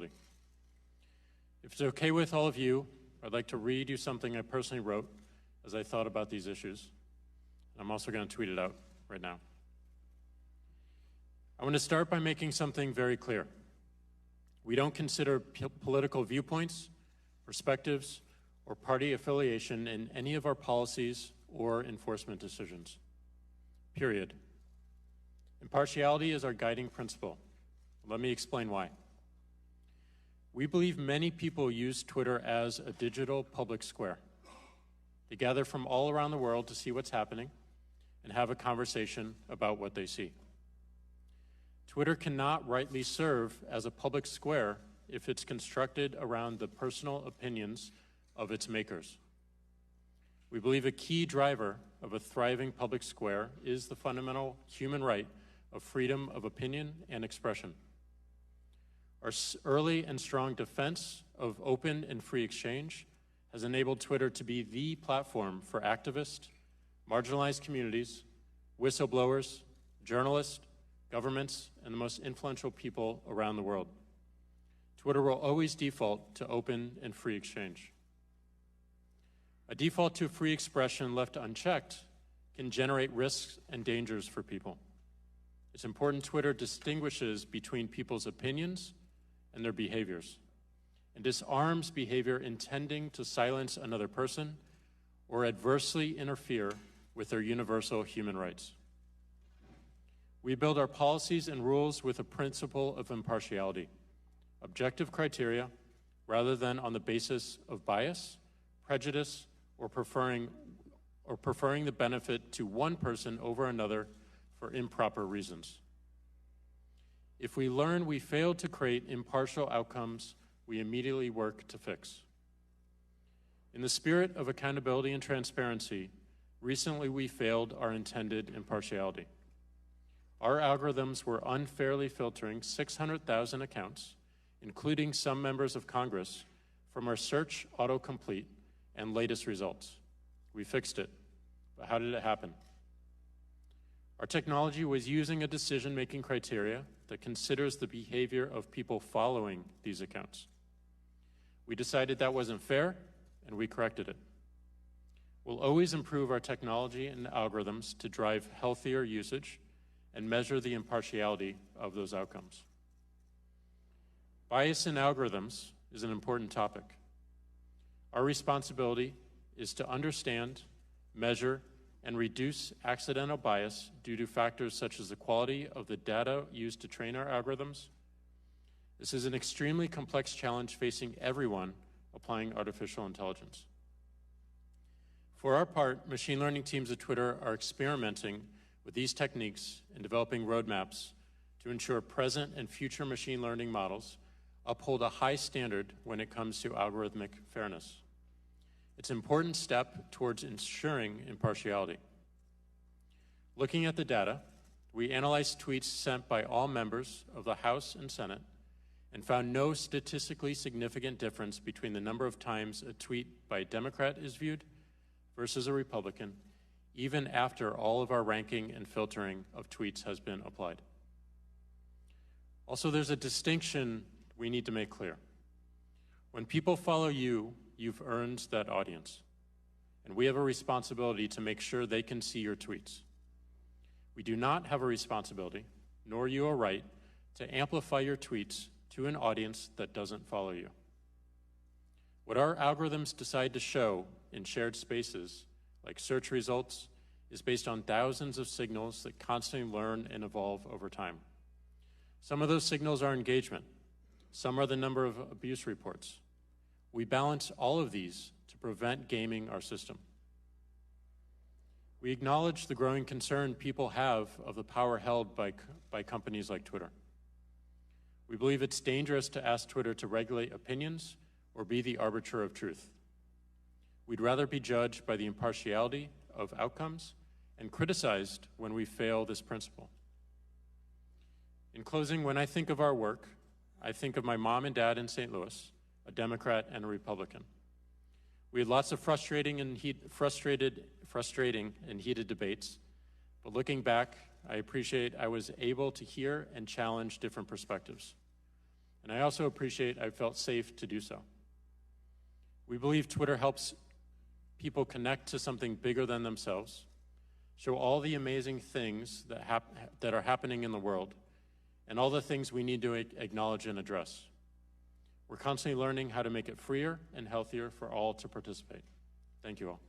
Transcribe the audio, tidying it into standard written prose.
If it's okay with all of you, I'd like to read you something I personally wrote as I thought about these issues. I'm also going to tweet it out right now. I want to start by making something very clear. We don't consider political viewpoints, perspectives, or party affiliation in any of our policies or enforcement decisions. Period. Impartiality is our guiding principle. Let me explain why. We believe many people use Twitter as a digital public square. They gather from all around the world to see what's happening and have a conversation about what they see. Twitter cannot rightly serve as a public square if it's constructed around the personal opinions of its makers. We believe a key driver of a thriving public square is the fundamental human right of freedom of opinion and expression. Our early and strong defense of open and free exchange has enabled Twitter to be the platform for activists, marginalized communities, whistleblowers, journalists, governments, and the most influential people around the world. Twitter will always default to open and free exchange. A default to free expression left unchecked can generate risks and dangers for people. It's important Twitter distinguishes between people's opinions and their behaviors, and disarms behavior intending to silence another person or adversely interfere with their universal human rights. We build our policies and rules with a principle of impartiality, objective criteria, rather than on the basis of bias, prejudice, or preferring the benefit to one person over another for improper reasons. If we learn we failed to create impartial outcomes, we immediately work to fix. In the spirit of accountability and transparency, recently we failed our intended impartiality. Our algorithms were unfairly filtering 600,000 accounts, including some members of Congress, from our search autocomplete and latest results. We fixed it, but how did it happen? Our technology was using a decision-making criteria that considers the behavior of people following these accounts. We decided that wasn't fair, and we corrected it. We'll always improve our technology and algorithms to drive healthier usage and measure the impartiality of those outcomes. Bias in algorithms is an important topic. Our responsibility is to understand, measure, and reduce accidental bias due to factors such as the quality of the data used to train our algorithms. This is an extremely complex challenge facing everyone applying artificial intelligence. For our part, machine learning teams at Twitter are experimenting with these techniques and developing roadmaps to ensure present and future machine learning models uphold a high standard when it comes to algorithmic fairness. It's an important step towards ensuring impartiality. Looking at the data, we analyzed tweets sent by all members of the House and Senate and found no statistically significant difference between the number of times a tweet by a Democrat is viewed versus a Republican, even after all of our ranking and filtering of tweets has been applied. Also, there's a distinction we need to make clear. When people follow you, you've earned that audience, and we have a responsibility to make sure they can see your tweets. We do not have a responsibility, nor you a right, to amplify your tweets to an audience that doesn't follow you. What our algorithms decide to show in shared spaces, like search results, is based on thousands of signals that constantly learn and evolve over time. Some of those signals are engagement. Some are the number of abuse reports. We balance all of these to prevent gaming our system. We acknowledge the growing concern people have of the power held by companies like Twitter. We believe it's dangerous to ask Twitter to regulate opinions or be the arbiter of truth. We'd rather be judged by the impartiality of outcomes and criticized when we fail this principle. In closing, when I think of our work, I think of my mom and dad in St. Louis, a Democrat and a Republican. We had lots of frustrating and heated debates, but looking back, I appreciate I was able to hear and challenge different perspectives. And I also appreciate I felt safe to do so. We believe Twitter helps people connect to something bigger than themselves, show all the amazing things that are happening in the world, and all the things we need to acknowledge and address. We're constantly learning how to make it freer and healthier for all to participate. Thank you all.